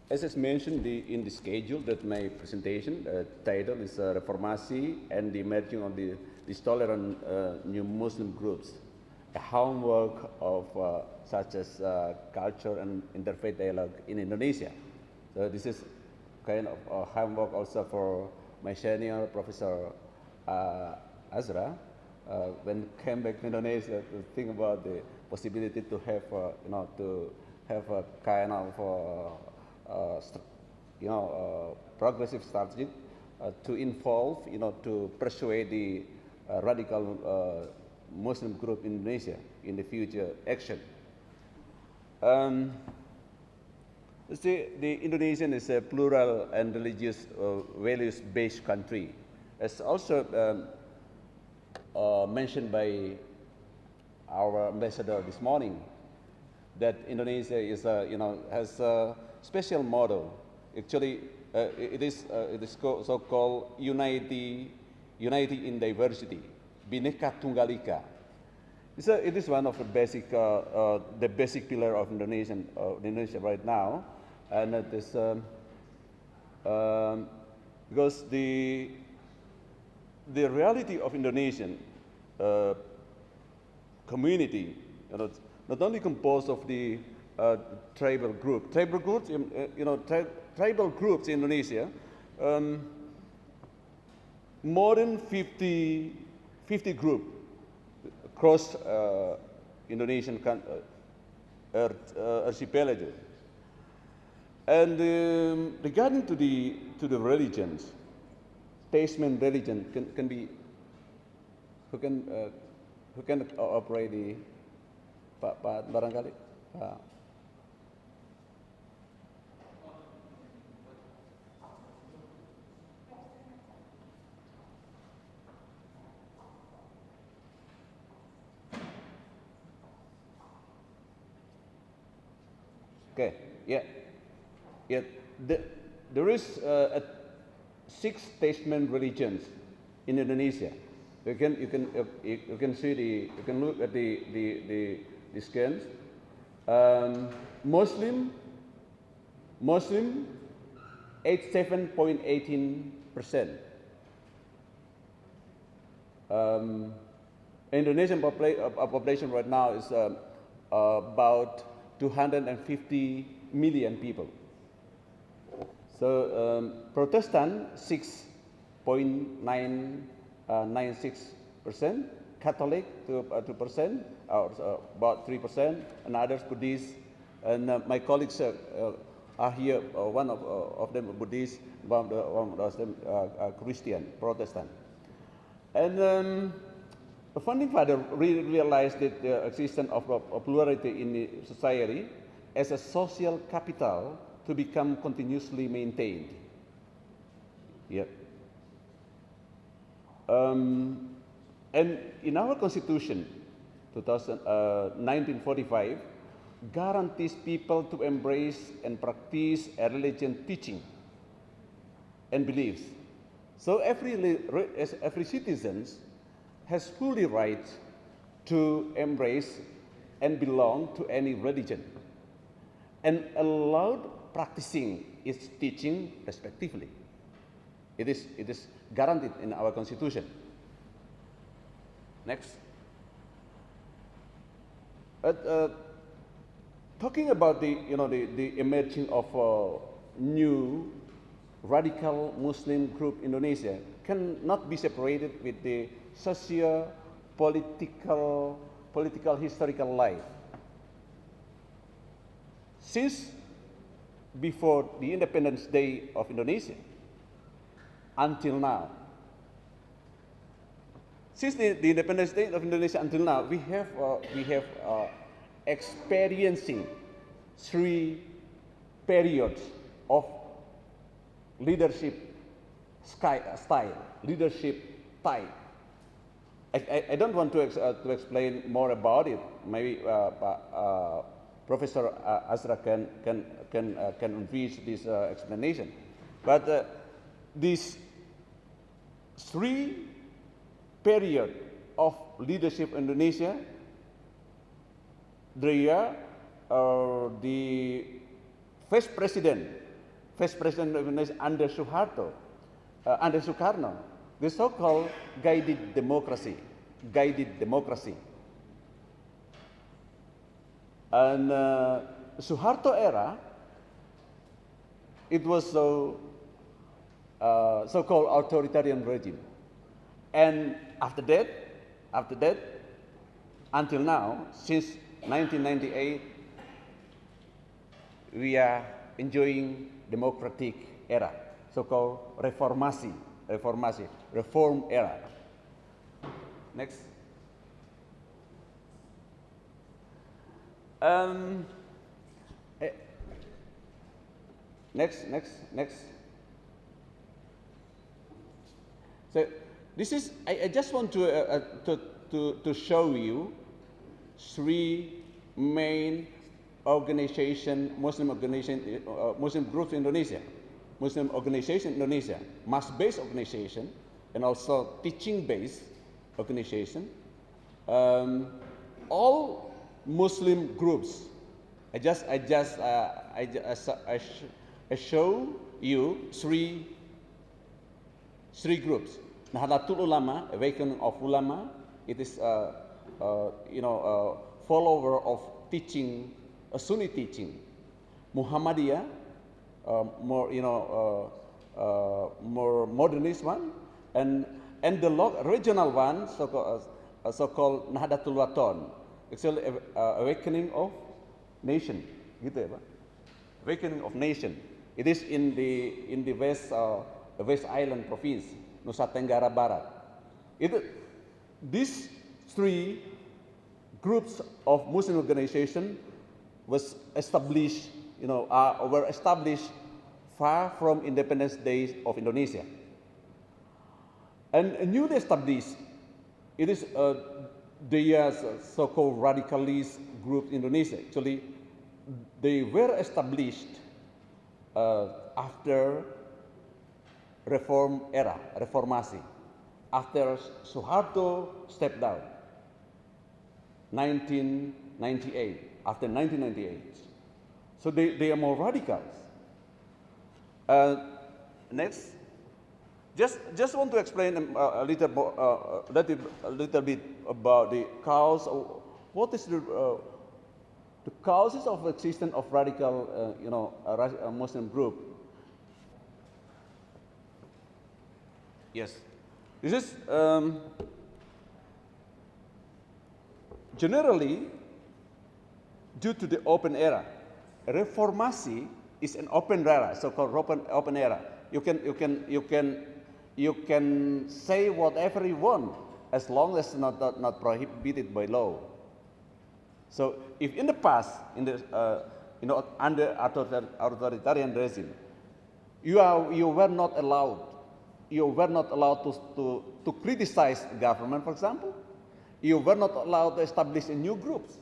As is mentioned in the schedule that my presentation title is Reformasi and the Emerging of these Tolerant New Muslim Groups, a homework of such as culture and interfaith dialogue in Indonesia. So this is kind of a homework also for my senior Professor Azra, when came back to Indonesia to think about the possibility to have, to have a kind of progressive strategy to involve, to persuade the radical Muslim group in Indonesia in the future action. See, the Indonesian is a plural and religious, values-based country. As also mentioned by our ambassador this morning, that Indonesia is, has a special model. Actually, it is so-called unity in diversity, Bhinneka Tunggal Ika. It is one of the basic pillar of Indonesia right now, and it is because the reality of Indonesian community, not only composed of the tribal groups. Tribal groups in Indonesia, more than 50 groups across Indonesian archipelago. And regarding to the religions, Tasman religion can be who can operate the Pak barangkali. Okay, yeah. There is 6 Tasman religions in Indonesia. You can see you can look at the scans. Muslim 87.18%. Indonesian population right now is about 250 million people. So Protestant 6.96%, Catholic 2%, or about 3%, and others Buddhist. And my colleagues are here. One of them Buddhist, one of them Christian, Protestant. And the founding father really realized that the existence of plurality in the society as a social capital to become continuously maintained. Yep. And in our Constitution, 1945, guarantees people to embrace and practice a religion teaching and beliefs. So every citizen has fully right to embrace and belong to any religion, and allowed practicing its teaching respectively. It is guaranteed in our Constitution. Next. Talking about the emerging of new radical Muslim group in Indonesia cannot be separated with the socio-political historical life. Since before the Independence Day of Indonesia until now, since the Independence Day of Indonesia until now, we have experiencing 3 periods of leadership style, leadership type. I don't want to explain more about it. Maybe Professor Azra can enrich this explanation. But these 3 period of leadership in Indonesia, the vice president Vice President of Indonesia under Suharto, under Sukarno, the so-called guided democracy. And Suharto era, it was so-called authoritarian regime. And after that, until now, since 1998, we are enjoying democratic era, so-called reform era. Next. Next. So this is, I just want to show you three main Muslim groups in Indonesia. Muslim organization in Indonesia, mass-based organization, and also teaching-based organization. All Muslim groups. I show you three groups. Nahdlatul Ulama, Awakening of Ulama. It is follower of teaching, Sunni teaching. Muhammadiyah, more modernist one, and the regional one, so-called Nahdlatul Wathon, actually Awakening of Nation, gitu ya Pak? Awakening of Nation. It is in the West Island province, Nusa Tenggara Barat. These three groups of Muslim organization was established, were established far from independence days of Indonesia. And newly established, it is the so-called radicalist group in Indonesia. Actually, they were established after reformasi, after Suharto stepped down, 1998, after 1998. So they are more radicals. Next, just want to explain a little bit about the cause. What is the causes of existence of radical, Muslim group? Yes, this is generally due to the open era. Reformasi is an open era, so-called open era. You can say whatever you want as long as not prohibited by law. So, if in the past, under authoritarian regime, you were not allowed to criticize the government, for example. You were not allowed to establish new groups.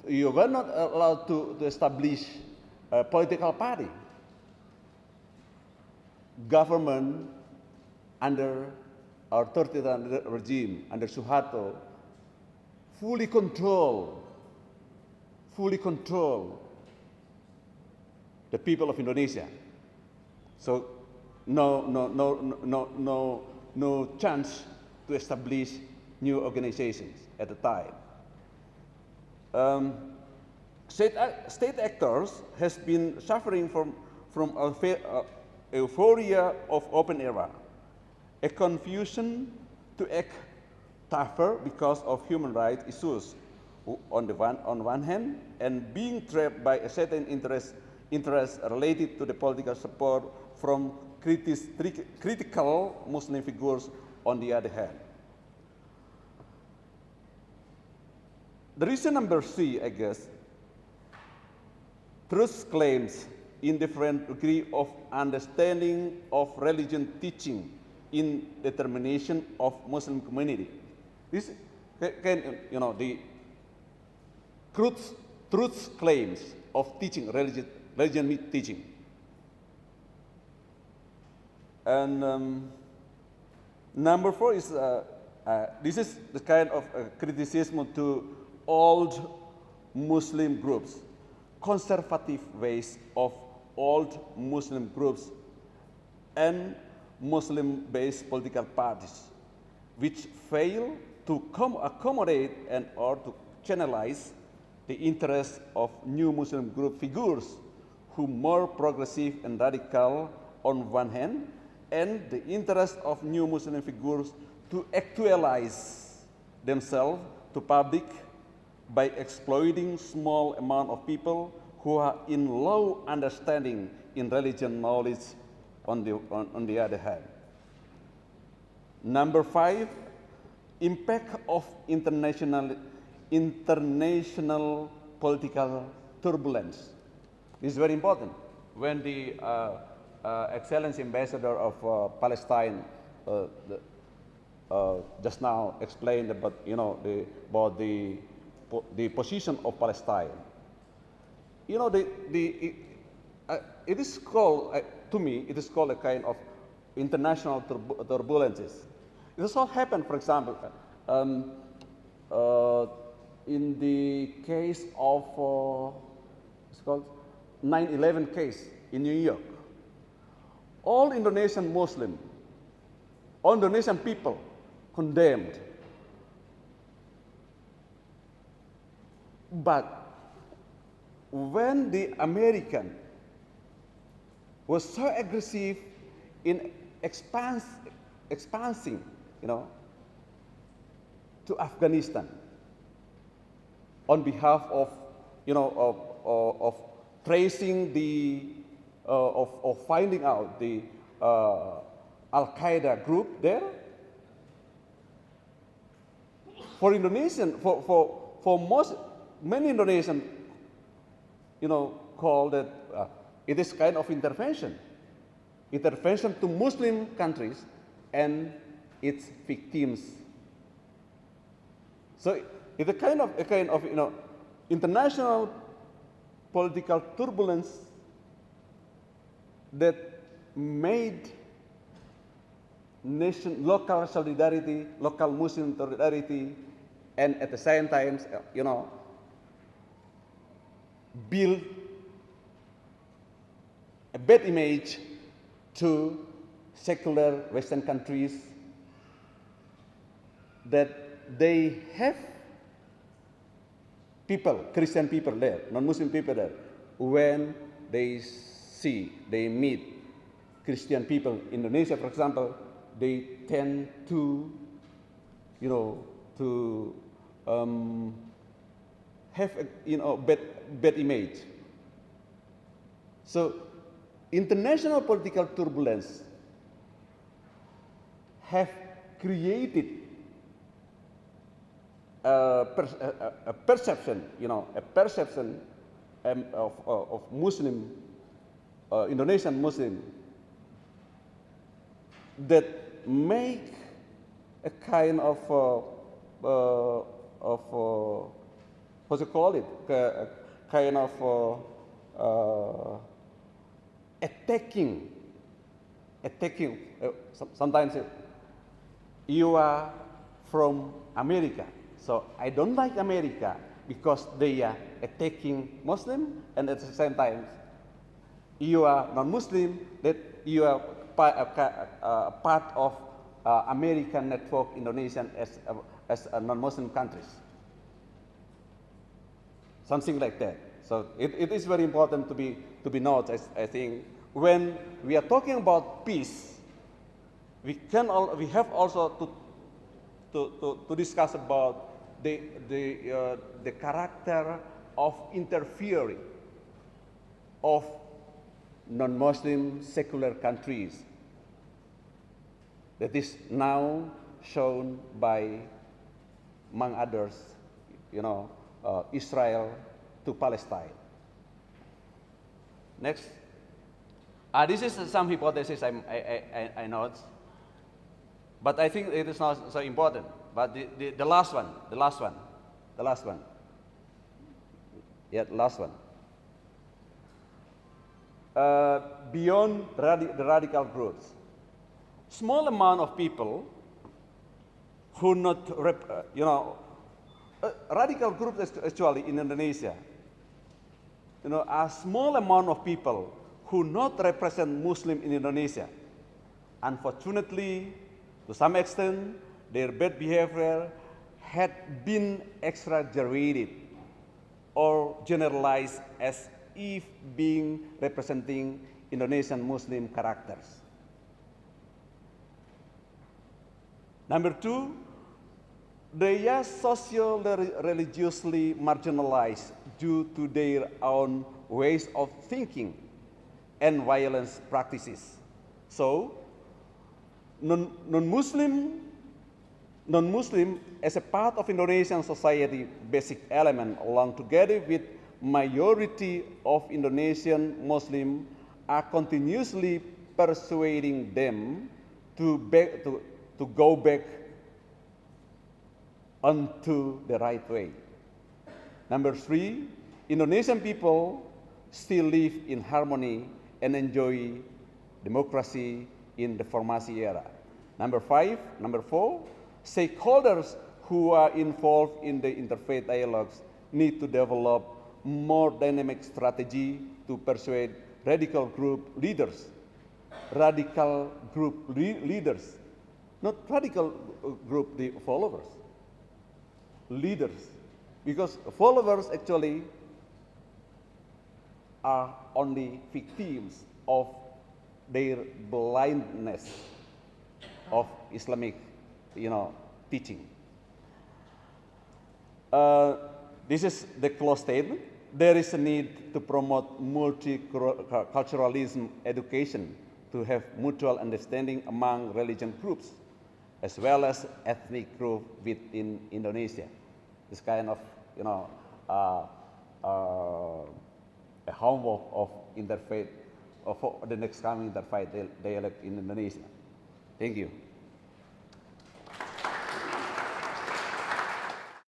You were not allowed to establish a political party. Government under authoritarian regime, under Suharto, fully control the people of Indonesia. So no chance to establish new organizations at the time. State actors has been suffering from euphoria of open era, a confusion to act tougher because of human rights issues on one hand, and being trapped by a certain interest related to the political support from critical Muslim figures on the other hand. The reason number C, I guess, truth claims indifferent degree of understanding of religion teaching in determination of Muslim community. This the truth claims of teaching religion teaching. And number 4 is this is the kind of criticism to old Muslim groups, conservative ways of old Muslim groups and Muslim-based political parties, which fail to accommodate and or to channelize the interests of new Muslim group figures who are more progressive and radical on one hand, and the interest of new Muslim figures to actualize themselves to public by exploiting small amount of people who are in low understanding in religion knowledge on the other hand. Number 5, impact of international political turbulence. This is very important. When the Excellency Ambassador of Palestine just now explained about, about the position of Palestine. It is called, to me, it is called a kind of international turbulences. It has all happened, for example, in the case of, it's called 9/11 case in New York. All Indonesian Muslim, all Indonesian people condemned. But when the American was so aggressive in expanding, to Afghanistan on behalf of, of tracing the, of finding out the Al-Qaeda group there. For Indonesian, for many Indonesians, call that it is kind of intervention to Muslim countries and its victims. So it's a kind of international political turbulence that made local solidarity, local Muslim solidarity, and at the same time, build a bad image to secular Western countries that they have people, Christian people there, non-Muslim people there. When they meet Christian people in Indonesia, for example, they tend to, have a, bad image. So, international political turbulence have created a perception, of Muslim, Indonesian Muslim, that make a kind of what you call it, kind of attacking. Sometimes you are from America, so I don't like America because they are attacking Muslim, and at the same time, you are non-Muslim, that you are part of American network Indonesian as a non-Muslim countries. Something like that. So it is very important to be noted. I think when we are talking about peace, we have also to discuss about the character of interfering of non-Muslim secular countries that is now shown by, among others, Israel to Palestine. Next. This is some hypothesis I know, but I think it is not so important. But the last one. Yeah, the last one. Beyond the radical groups, small amount of people who not, radical groups actually in Indonesia, a small amount of people who not represent Muslim in Indonesia. Unfortunately, to some extent, their bad behavior had been exaggerated or generalized as if being representing Indonesian Muslim characters. Number two, they are socio-religiously marginalized due to their own ways of thinking and violence practices. So, non-Muslim as a part of Indonesian society basic element along together with majority of Indonesian Muslim are continuously persuading them to go back onto the right way. Number three, Indonesian people still live in harmony and enjoy democracy in the Reformasi era. Number four, stakeholders who are involved in the interfaith dialogues need to develop more dynamic strategy to persuade radical group leaders, not radical group the followers, leaders, because followers actually are only victims of their blindness of Islamic, teaching. This is the close statement. There is a need to promote multiculturalism education to have mutual understanding among religion groups, as well as ethnic groups within Indonesia. This kind of, a homework of interfaith, of the next coming interfaith dialogue in Indonesia. Thank you.